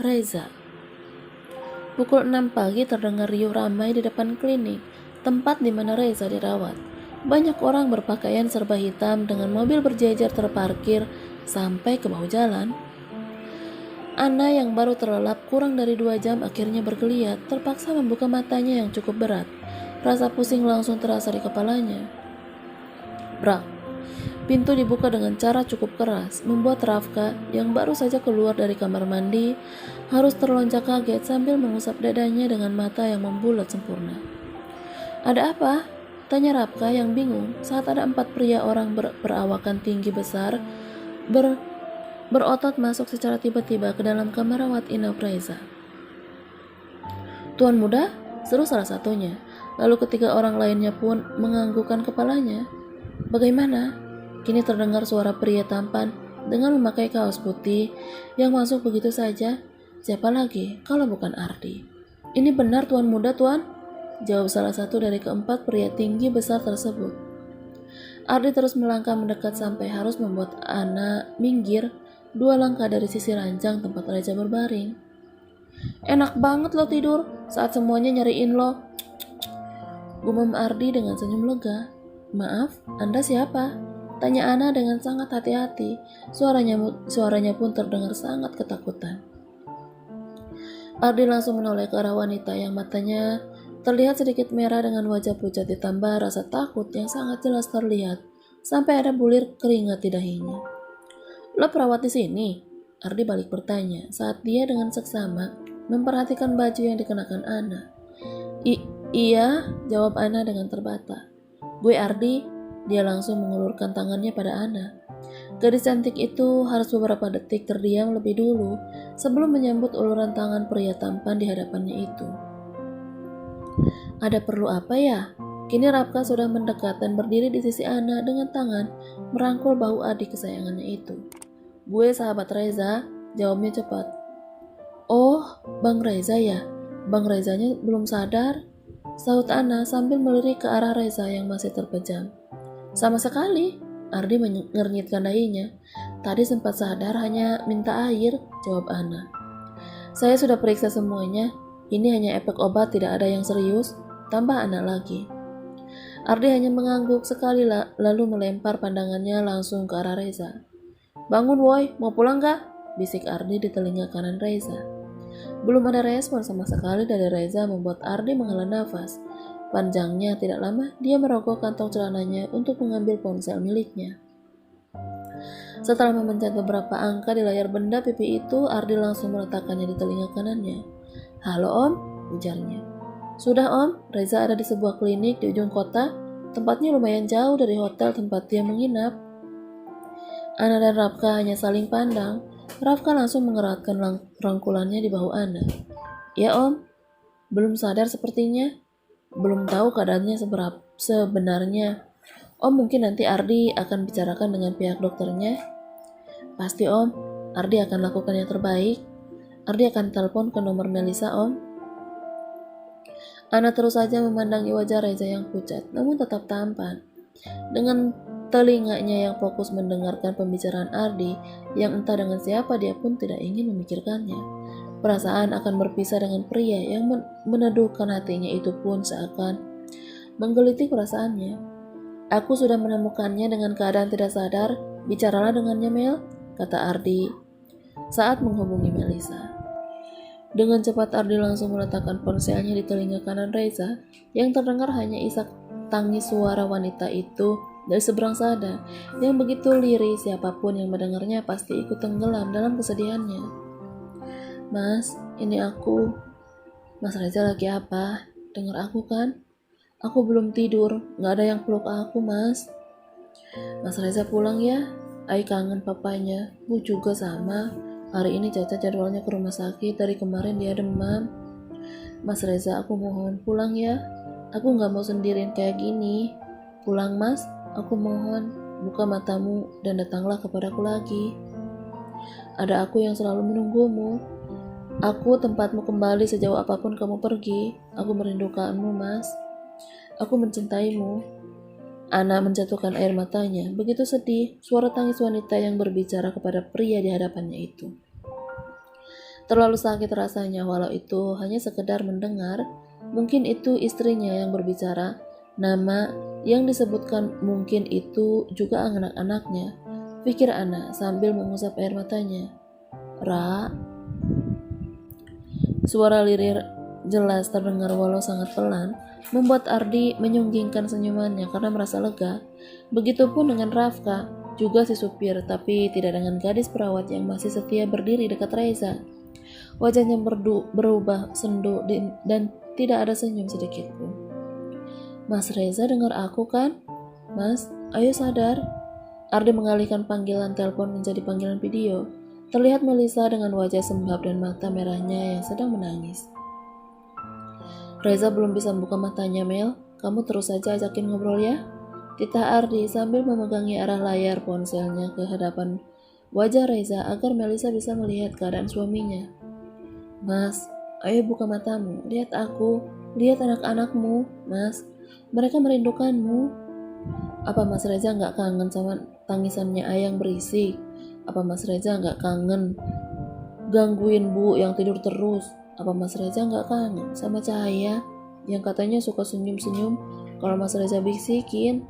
Reza. Pukul 6 pagi terdengar riuh ramai di depan klinik, tempat di mana Reza dirawat. Banyak orang berpakaian serba hitam dengan mobil berjejer terparkir sampai ke bahu jalan. Ana yang baru terlelap kurang dari 2 jam akhirnya bergeliat, terpaksa membuka matanya yang cukup berat. Rasa pusing langsung terasa di kepalanya. Brak. Pintu dibuka dengan cara cukup keras, membuat Rafka yang baru saja keluar dari kamar mandi harus terlonjak kaget sambil mengusap dadanya dengan mata yang membulat sempurna. "Ada apa?" tanya Rafka yang bingung saat ada 4 pria orang berawakan tinggi besar berotot masuk secara tiba-tiba ke dalam kamar rawat inap Reza. "Tuan muda?" seru salah satunya. Lalu ketiga orang lainnya pun menganggukkan kepalanya. "Bagaimana?" Kini terdengar suara pria tampan dengan memakai kaos putih yang masuk begitu saja. "Siapa lagi kalau bukan Ardi?" "Ini benar tuan muda, tuan," jawab salah satu dari keempat pria tinggi besar tersebut. Ardi terus melangkah mendekat sampai harus membuat Ana minggir 2 langkah dari sisi ranjang tempat Reza berbaring. "Enak banget lo tidur saat semuanya nyariin lo," gumam Ardi dengan senyum lega. "Maaf, Anda siapa?" tanya Ana dengan sangat hati-hati. Suaranya pun terdengar sangat ketakutan. Ardi langsung menoleh ke arah wanita yang matanya terlihat sedikit merah dengan wajah pucat ditambah rasa takut yang sangat jelas terlihat sampai ada bulir keringat di dahinya. "Lo perawat di sini?" Ardi balik bertanya saat dia dengan seksama memperhatikan baju yang dikenakan Ana. Iya, jawab Ana dengan terbata. "Gue Ardi." Dia langsung mengulurkan tangannya pada Ana. Gadis cantik itu harus beberapa detik terdiam lebih dulu sebelum menyambut uluran tangan pria tampan di hadapannya itu. "Ada perlu apa ya?" Kini Rafka sudah mendekat dan berdiri di sisi Ana dengan tangan merangkul bahu adik kesayangannya itu. "Gue sahabat Reza," jawabnya cepat. "Oh, Bang Reza ya? Bang Rezanya belum sadar?" sahut Ana sambil melirik ke arah Reza yang masih terpejam. "Sama sekali," Ardi mengernyitkan dahinya. "Tadi sempat sadar hanya minta air," jawab Ana. "Saya sudah periksa semuanya. Ini hanya efek obat, tidak ada yang serius," tambah Ana lagi. Ardi hanya mengangguk sekali lalu melempar pandangannya langsung ke arah Reza. "Bangun woi, mau pulang gak?" bisik Ardi di telinga kanan Reza. Belum ada respon sama sekali dari Reza membuat Ardi menghela nafas. Panjangnya tidak lama, dia merogoh kantong celananya untuk mengambil ponsel miliknya. Setelah memencet beberapa angka di layar benda pipi itu, Ardi langsung meletakkannya di telinga kanannya. "Halo Om," ujarnya. "Sudah Om, Reza ada di sebuah klinik di ujung kota. Tempatnya lumayan jauh dari hotel tempat dia menginap." Ana dan Rafka hanya saling pandang. Rafka langsung mengeratkan rangkulannya di bahu Ana. "Ya Om, belum sadar sepertinya. Belum tahu keadaannya sebenarnya. Om, mungkin nanti Ardi akan bicarakan dengan pihak dokternya." "Pasti Om, Ardi akan lakukan yang terbaik. Ardi akan telepon ke nomor Melisa Om." Ana terus saja memandangi wajah Reza yang pucat namun tetap tampan. Dengan telinganya yang fokus mendengarkan pembicaraan Ardi yang entah dengan siapa dia pun tidak ingin memikirkannya. Perasaan akan berpisah dengan pria yang meneduhkan hatinya itu pun seakan menggelitik perasaannya. "Aku sudah menemukannya dengan keadaan tidak sadar. Bicaralah dengannya Mel," kata Ardi saat menghubungi Melisa. Dengan cepat Ardi langsung meletakkan ponselnya di telinga kanan Reza yang terdengar hanya isak tangis suara wanita itu dari seberang sana yang begitu lirih siapapun yang mendengarnya pasti ikut tenggelam dalam kesedihannya. "Mas, ini aku." "Mas Reza lagi apa? Dengar aku kan? Aku belum tidur, gak ada yang peluk aku Mas." "Mas Reza pulang ya, Ai kangen papanya. Bu juga sama. Hari ini Caca jadwalnya ke rumah sakit, dari kemarin dia demam." "Mas Reza, aku mohon pulang ya. Aku gak mau sendirian kayak gini. Pulang Mas, aku mohon. Buka matamu dan datanglah kepadaku lagi. Ada aku yang selalu menunggumu. Aku tempatmu kembali sejauh apapun kamu pergi. Aku merindukanmu Mas. Aku mencintaimu." Ana menjatuhkan air matanya. Begitu sedih suara tangis wanita yang berbicara kepada pria di hadapannya itu. Terlalu sakit rasanya walau itu hanya sekedar mendengar. Mungkin itu istrinya yang berbicara. Nama yang disebutkan mungkin itu juga anak-anaknya, pikir Ana sambil mengusap air matanya. Ra, suara lirir jelas terdengar walau sangat pelan, membuat Ardi menyunggingkan senyumannya karena merasa lega. Begitupun dengan Rafka, juga si supir, tapi tidak dengan gadis perawat yang masih setia berdiri dekat Reza. Wajahnya berubah sendu dan tidak ada senyum sedikit pun. Mas Reza dengar aku kan? Mas, ayo sadar. Ardi mengalihkan panggilan telepon menjadi panggilan video. Terlihat Melisa dengan wajah sembab dan mata merahnya yang sedang menangis. Reza belum bisa membuka matanya, Mel. Kamu terus saja ajakin ngobrol ya. Titah Ardi sambil memegangi arah layar ponselnya ke hadapan wajah Reza agar Melisa bisa melihat keadaan suaminya. Mas, ayo buka matamu. Lihat aku. Lihat anak-anakmu, Mas. Mereka merindukanmu. Apa Mas Reza nggak kangen sama tangisannya Ayang berisik? Apa Mas Reza nggak kangen gangguin Bu yang tidur terus? Apa Mas Reza nggak kangen sama Cahaya yang katanya suka senyum-senyum kalau Mas Reza bisikin?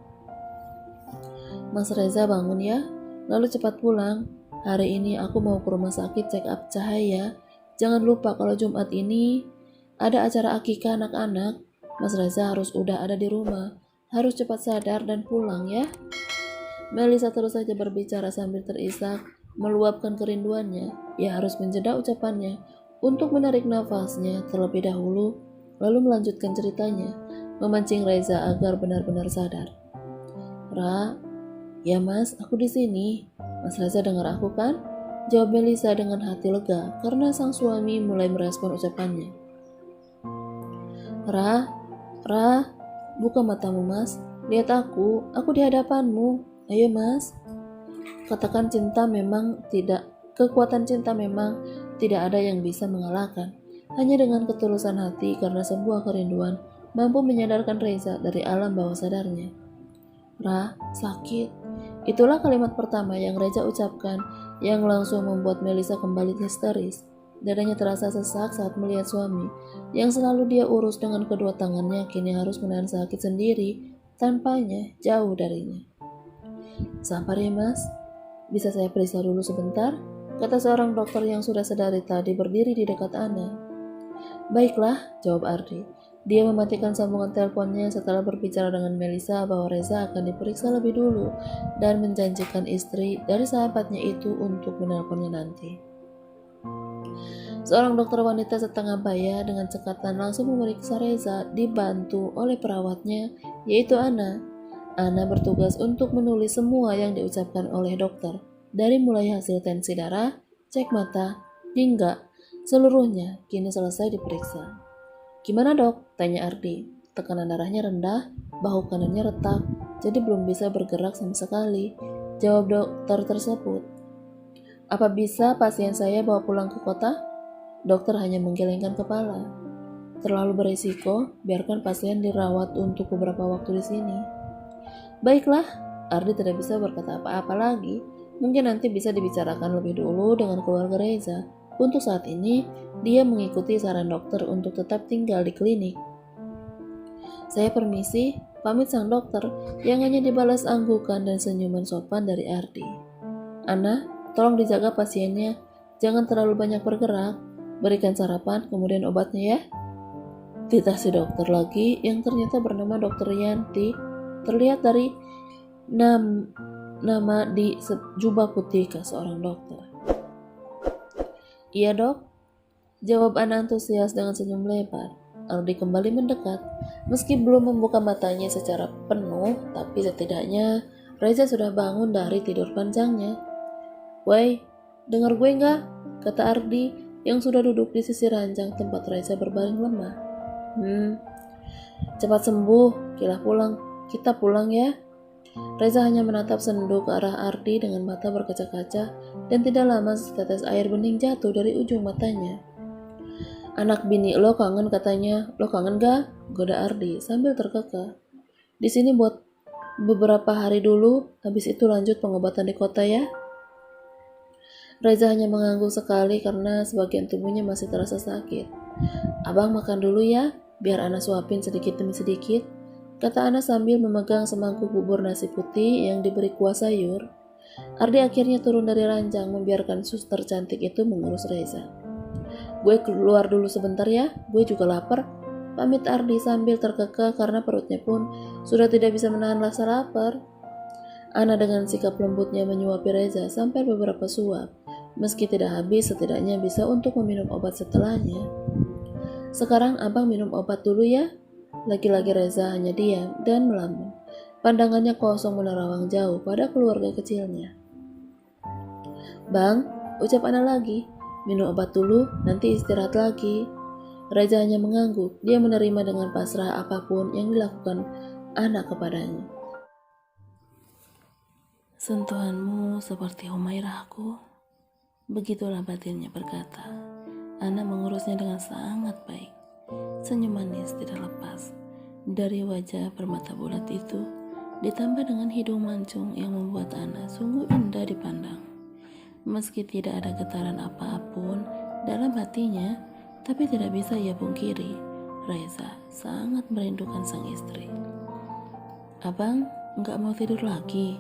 Mas Reza bangun ya, lalu cepat pulang. Hari ini aku mau ke rumah sakit check up Cahaya. Jangan lupa kalau Jumat ini ada acara akikah anak-anak. Mas Reza harus udah ada di rumah. Harus cepat sadar dan pulang ya. Melisa terus saja berbicara sambil terisak, meluapkan kerinduannya. Ia harus menjeda ucapannya untuk menarik nafasnya terlebih dahulu, lalu melanjutkan ceritanya, memancing Reza agar benar-benar sadar. Ra, ya Mas, aku di sini. Mas Reza dengar aku kan? Jawab Melisa dengan hati lega karena sang suami mulai merespon ucapannya. Ra, buka matamu Mas. Lihat aku di hadapanmu. Ayo Mas. Katakan kekuatan cinta memang tidak ada yang bisa mengalahkan. Hanya dengan ketulusan hati karena sebuah kerinduan mampu menyadarkan Reza dari alam bawah sadarnya. Ra, sakit. Itulah kalimat pertama yang Reza ucapkan yang langsung membuat Melisa kembali histeris. Dadanya terasa sesak saat melihat suami yang selalu dia urus dengan kedua tangannya kini harus menahan sakit sendiri tanpanya jauh darinya. Sabar ya Mas, bisa saya periksa dulu sebentar? Kata seorang dokter yang sudah sedari tadi berdiri di dekat Ana. Baiklah, jawab Ardi. Dia mematikan sambungan teleponnya setelah berbicara dengan Melisa bahwa Reza akan diperiksa lebih dulu dan menjanjikan istri dari sahabatnya itu untuk menelponnya nanti. Seorang dokter wanita setengah baya dengan cekatan langsung memeriksa Reza dibantu oleh perawatnya, yaitu Ana. Ana bertugas untuk menulis semua yang diucapkan oleh dokter, dari mulai hasil tensi darah, cek mata, hingga seluruhnya kini selesai diperiksa. Gimana dok? Tanya Ardi. Tekanan darahnya rendah, bahu kanannya retak, jadi belum bisa bergerak sama sekali. Jawab dokter tersebut. Apa bisa pasien saya bawa pulang ke kota? Dokter hanya menggelengkan kepala. Terlalu berisiko, biarkan pasien dirawat untuk beberapa waktu di sini. Baiklah, Ardi tidak bisa berkata apa-apa lagi. Mungkin nanti bisa dibicarakan lebih dulu dengan keluarga Reza. Untuk saat ini, dia mengikuti saran dokter untuk tetap tinggal di klinik. Saya permisi, pamit sang dokter yang hanya dibalas anggukan dan senyuman sopan dari Ardi. Ana, tolong dijaga pasiennya, jangan terlalu banyak bergerak. Berikan sarapan, kemudian obatnya ya. Titah si dokter lagi yang ternyata bernama Dokter Yanti terlihat dari nama di jubah putih ke seorang dokter. Iya dok, jawab Ana antusias dengan senyum lebar. Ardi kembali mendekat, meski belum membuka matanya secara penuh, tapi setidaknya Reza sudah bangun dari tidur panjangnya. Woi, dengar gue nggak? Kata Ardi yang sudah duduk di sisi ranjang tempat Reza berbaring lemah. Cepat sembuh, kita pulang ya. Reza hanya menatap sendu ke arah Ardi dengan mata berkaca-kaca dan tidak lama setetes air bening jatuh dari ujung matanya. Anak bini lo kangen katanya, lo kangen gak? Goda Ardi sambil terkekeh. Di sini buat beberapa hari dulu, habis itu lanjut pengobatan di kota ya. Reza hanya mengangguk sekali karena sebagian tubuhnya masih terasa sakit. Abang makan dulu ya, biar Ana suapin sedikit demi sedikit, kata Ana sambil memegang semangkuk bubur nasi putih yang diberi kuah sayur. Ardi akhirnya turun dari ranjang membiarkan suster cantik itu mengurus Reza. Gue keluar dulu sebentar ya, gue juga lapar, pamit Ardi sambil terkekeh karena perutnya pun sudah tidak bisa menahan rasa lapar. Ana dengan sikap lembutnya menyuapi Reza sampai beberapa suap. Meski tidak habis, setidaknya bisa untuk meminum obat setelahnya. Sekarang abang minum obat dulu ya. Lagi-lagi Reza hanya diam dan melamun. Pandangannya kosong menerawang jauh pada keluarga kecilnya. Bang, ucap Ana lagi. Minum obat dulu, nanti istirahat lagi. Reza hanya mengangguk. Dia menerima dengan pasrah apapun yang dilakukan Ana kepadanya. Sentuhanmu seperti Humairahku. Begitulah batinnya berkata. Ana mengurusnya dengan sangat baik. Senyum manis tidak lepas dari wajah permata bulat itu, ditambah dengan hidung mancung yang membuat Ana sungguh indah dipandang. Meski tidak ada getaran apapun dalam hatinya, tapi tidak bisa ia pungkiri, Reza sangat merindukan sang istri. Abang, nggak mau tidur lagi?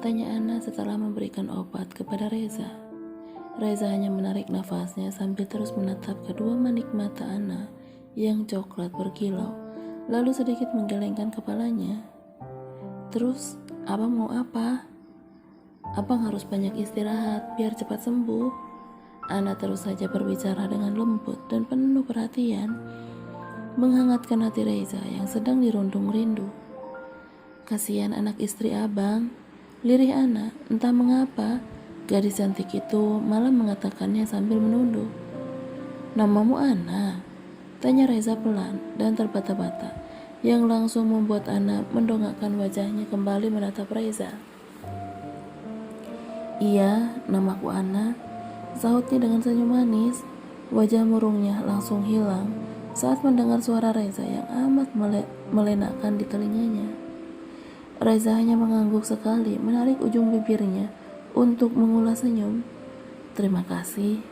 Tanya Ana setelah memberikan obat kepada Reza. Reza hanya menarik nafasnya sambil terus menatap kedua manik mata Ana yang coklat berkilau, lalu sedikit menggelengkan kepalanya. Terus, abang mau apa? Abang harus banyak istirahat biar cepat sembuh. Ana terus saja berbicara dengan lembut dan penuh perhatian, menghangatkan hati Reza yang sedang dirundung rindu. Kasihan anak istri abang, lirih Ana. Entah mengapa, gadis cantik itu malah mengatakannya sambil menunduk. Namamu Ana? Tanya Reza pelan dan terbata-bata, yang langsung membuat Ana mendongakkan wajahnya kembali menatap Reza. Iya, namaku Ana, sahutnya dengan senyum manis. Wajah murungnya langsung hilang saat mendengar suara Reza yang amat melenakkan di telinganya. Reza hanya mengangguk sekali, menarik ujung bibirnya untuk mengulas senyum. Terima kasih,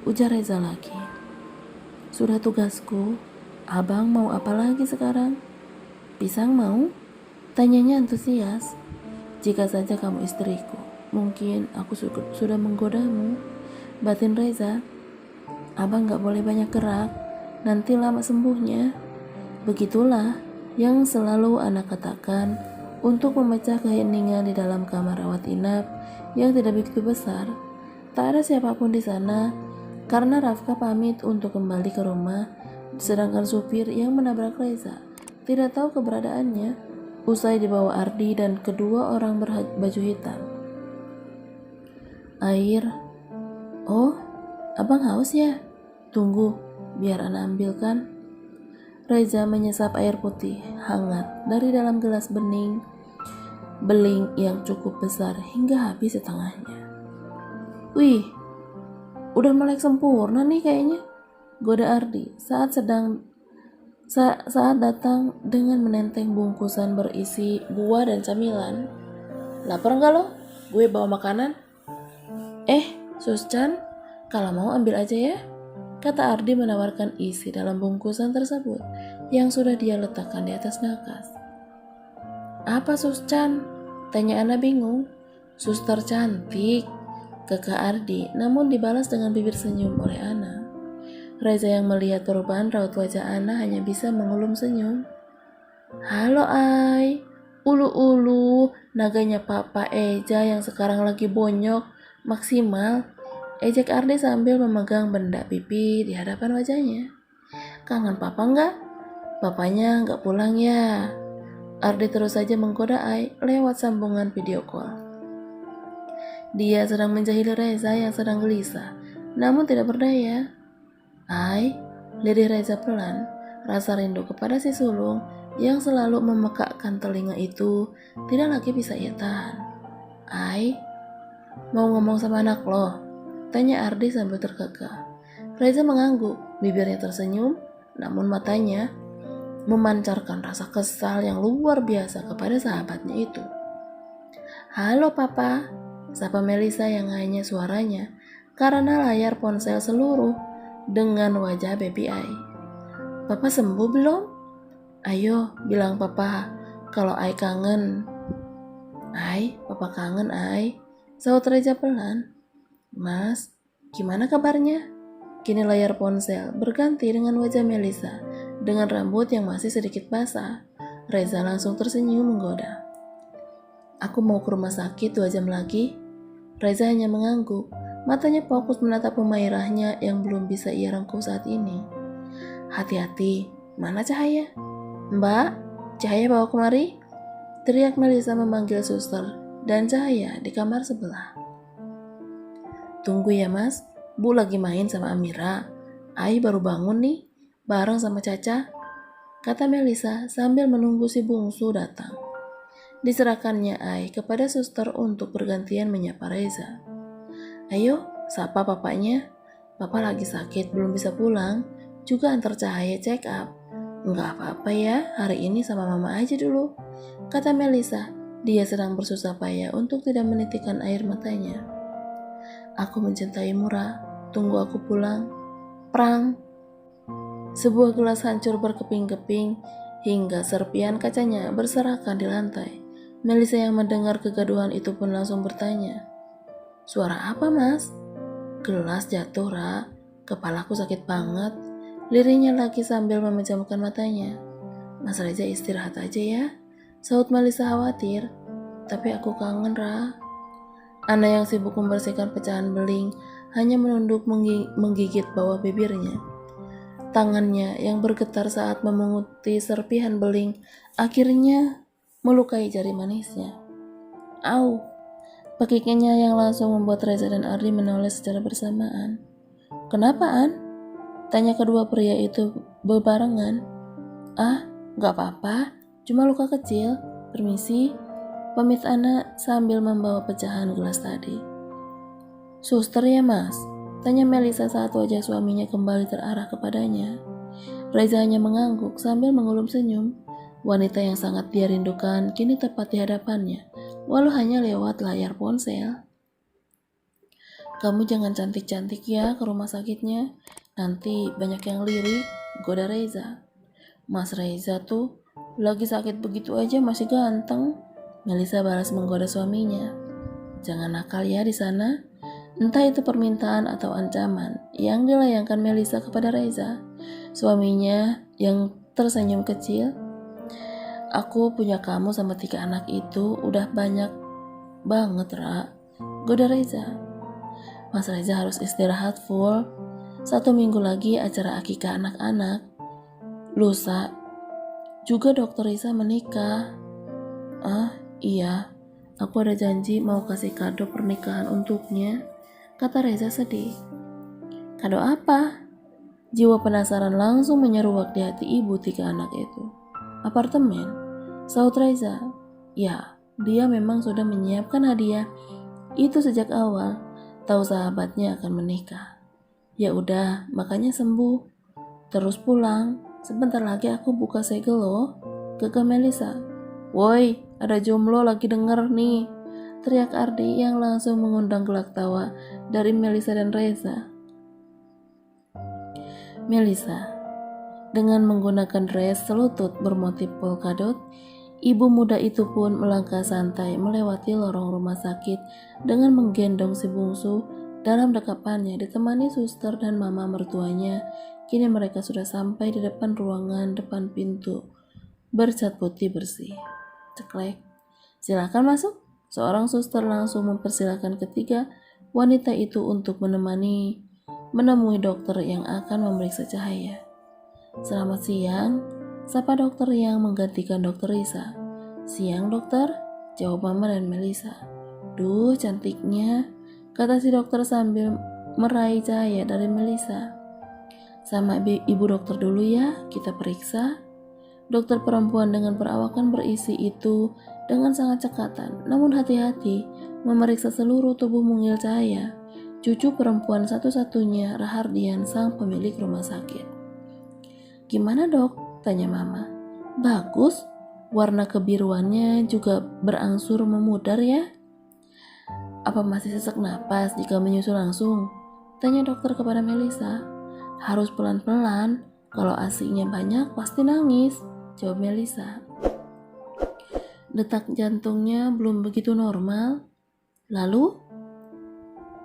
ujar Reza lagi. Sudah tugasku, abang mau apa lagi sekarang? Pisang mau? Tanyanya antusias. Jika saja kamu istriku, mungkin aku sudah menggodamu, batin Reza. Abang gak boleh banyak gerak, nanti lama sembuhnya. Begitulah yang selalu Ana katakan untuk memecah keheningan di dalam kamar rawat inap yang tidak begitu besar. Tak ada siapapun di sana karena Rafka pamit untuk kembali ke rumah, sedangkan supir yang menabrak Reza tidak tahu keberadaannya usai dibawa Ardi dan kedua orang berbaju hitam. Air. Oh, abang haus ya? Tunggu, biar Ana ambilkan. Reza menyesap air putih hangat dari dalam gelas beling yang cukup besar hingga habis setengahnya. Wih, udah melek sempurna nih kayaknya, goda Ardi saat datang dengan menenteng bungkusan berisi buah dan camilan. Lapar nggak lo? Gue bawa makanan. Suscan, kalau mau ambil aja ya, kata Ardi menawarkan isi dalam bungkusan tersebut yang sudah dia letakkan di atas nakas. Apa Suscan? Tanya Ana bingung. Suster cantik, kekeh Ardi, namun dibalas dengan bibir senyum oleh Ana. Reza yang melihat perubahan raut wajah Ana hanya bisa mengulum senyum. Halo Ai, ulu-ulu, naganya Papa Eja yang sekarang lagi bonyok, maksimal, ejek Ardi sambil memegang benda pipi di hadapan wajahnya. Kangen Papa nggak? Papanya nggak pulang ya? Ardi terus saja menggoda Ai lewat sambungan video call. Dia sedang menjahili Reza yang sedang gelisah, namun tidak berdaya. Ai, lirih Reza pelan, rasa rindu kepada si sulung yang selalu memekakkan telinga itu tidak lagi bisa ia tahan. Ai, mau ngomong sama anak lo? Tanya Ardi sambil terkekeh. Reza mengangguk, bibirnya tersenyum, namun matanya memancarkan rasa kesal yang luar biasa kepada sahabatnya itu. Halo Papa, sapa Melisa yang hanya suaranya karena layar ponsel seluruh dengan wajah baby Ai. Papa sembuh belum? Ayo, bilang papa kalau Ai kangen. Ai, papa kangen Ai, sahut Reza pelan. Mas, gimana kabarnya? Kini layar ponsel berganti dengan wajah Melisa dengan rambut yang masih sedikit basah. Reza langsung tersenyum menggoda. Aku mau ke rumah sakit 2 jam lagi. Reza hanya mengangguk, matanya fokus menatap pemairahnya yang belum bisa ia rangkul saat ini. Hati-hati, mana Cahaya? Mbak, Cahaya bawa kemari? Teriak Melisa memanggil suster dan Cahaya di kamar sebelah. Tunggu ya mas, Bu lagi main sama Amira. Ai baru bangun nih, bareng sama Caca, kata Melisa sambil menunggu si bungsu datang. Diserahkannya Ai kepada suster untuk bergantian menyapa Reza. Ayo, sapa papanya. Papa lagi sakit, belum bisa pulang. Juga antar Cahaya check up. Enggak apa-apa ya, hari ini sama mama aja dulu, kata Melisa. Dia sedang bersusah payah untuk tidak menitikkan air matanya. Aku mencintaimu, Ra. Tunggu aku pulang. Prang. Sebuah gelas hancur berkeping-keping hingga serpian kacanya berserakan di lantai. Melisa yang mendengar kegaduhan itu pun langsung bertanya, suara apa mas? Gelas jatuh, Ra. Kepalaku sakit banget. Lirihnya lagi sambil memejamkan matanya. Mas Reza istirahat aja ya, sahut Melisa khawatir. Tapi aku kangen, Ra. Ana yang sibuk membersihkan pecahan beling hanya menunduk menggigit bawah bibirnya. Tangannya yang bergetar saat memunguti serpihan beling akhirnya melukai jari manisnya. Au! Pakiknya yang langsung membuat Reza dan Ardi menoleh secara bersamaan. Kenapa, An? Tanya kedua pria itu berbarengan. Ah, gak apa-apa, cuma luka kecil. Permisi, pamit Ana sambil membawa pecahan gelas tadi. Suster ya mas? Tanya Melisa saat wajah suaminya kembali terarah kepadanya. Reza hanya mengangguk sambil mengulum senyum. Wanita yang sangat dia rindukan kini tepat di hadapannya, walau hanya lewat layar ponsel. Kamu jangan cantik-cantik ya ke rumah sakitnya, nanti banyak yang lirik, goda Reza. Mas Reza tuh lagi sakit begitu aja masih ganteng. Melisa balas menggoda suaminya. Jangan nakal ya di sana. Entah itu permintaan atau ancaman yang dilayangkan Melisa kepada Reza. Suaminya yang tersenyum kecil. Aku punya kamu sama 3 anak itu udah banyak banget, Ra. Goda Reza. Mas Reza harus istirahat full. 1 minggu lagi acara akikah anak-anak. Lusa juga dokter Risa menikah. Ah, iya. Aku ada janji mau kasih kado pernikahan untuknya, kata Reza sedih. Kado apa? Jiwa penasaran langsung menyeruak di hati ibu 3 anak itu. Apartemen, sahut Reza. Ya, dia memang sudah menyiapkan hadiah itu sejak awal, tahu sahabatnya akan menikah. Ya udah, makanya sembuh. Terus pulang, sebentar lagi aku buka segel loh, gegah Melisa. Woi, ada jomblo lagi denger nih, teriak Ardi yang langsung mengundang gelak tawa dari Melisa dan Reza. Melisa, dengan menggunakan dress selutut bermotif polkadot, ibu muda itu pun melangkah santai melewati lorong rumah sakit dengan menggendong si bungsu dalam dekapannya ditemani suster dan mama mertuanya. Kini mereka sudah sampai di depan ruangan depan pintu bercat putih bersih. Ceklek. Silakan masuk. Seorang suster langsung mempersilahkan ketiga wanita itu untuk menemui dokter yang akan memeriksa Cahaya. Selamat siang, sapa dokter yang menggantikan dokter Risa. Siang dokter, jawab Mama dan Melisa. Duh cantiknya, kata si dokter sambil meraih Cahaya dari Melisa. Sama ibu dokter dulu ya, kita periksa. Dokter perempuan dengan perawakan berisi itu dengan sangat cekatan, namun hati-hati memeriksa seluruh tubuh mungil Cahaya, cucu perempuan satu-satunya Rahardian sang pemilik rumah sakit. Gimana dok? Tanya Mama. Bagus, warna kebiruannya juga berangsur memudar ya. Apa masih sesak napas jika menyusu langsung? Tanya dokter kepada Melisa. Harus pelan-pelan, kalau ASI-nya banyak pasti nangis, jawab Melisa. Detak jantungnya belum begitu normal. Lalu,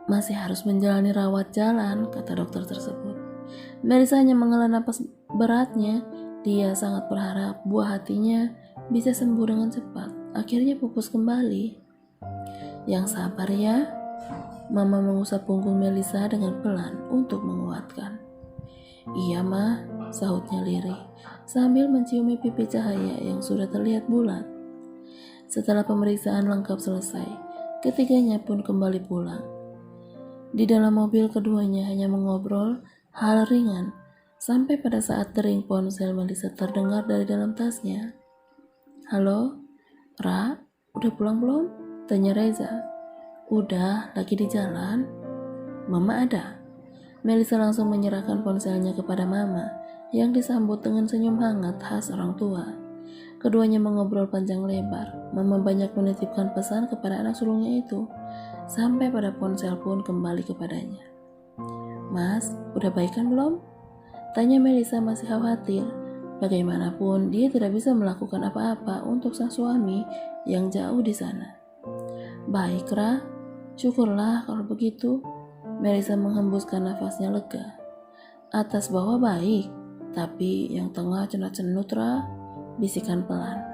masih harus menjalani rawat jalan, kata dokter tersebut. Melisa hanya menghela napas beratnya. Dia sangat berharap buah hatinya bisa sembuh dengan cepat. Akhirnya pupus kembali. Yang sabar ya. Mama mengusap punggung Melisa dengan pelan untuk menguatkan. Iya mah, sahutnya lirih sambil menciumi pipi cahaya yang sudah terlihat bulat. Setelah pemeriksaan lengkap selesai, ketiganya pun kembali pulang. Di dalam mobil keduanya hanya mengobrol hal ringan, sampai pada saat dering ponsel Melisa terdengar dari dalam tasnya. Halo, Ra, udah pulang belum? Tanya Reza. Udah, lagi di jalan. Mama ada. Melisa langsung menyerahkan ponselnya kepada Mama, yang disambut dengan senyum hangat khas orang tua. Keduanya mengobrol panjang lebar. Mama banyak menitipkan pesan kepada anak sulungnya itu, sampai pada ponsel pun kembali kepadanya. Mas, udah baikan belum? Tanya Melisa masih khawatir. Bagaimanapun, dia tidak bisa melakukan apa-apa untuk sang suami yang jauh di sana. Baik, Ra. Syukurlah kalau begitu. Melisa menghembuskan nafasnya lega. Atas bawah baik, tapi yang tengah cenut-cenut, Ra, bisikan pelan.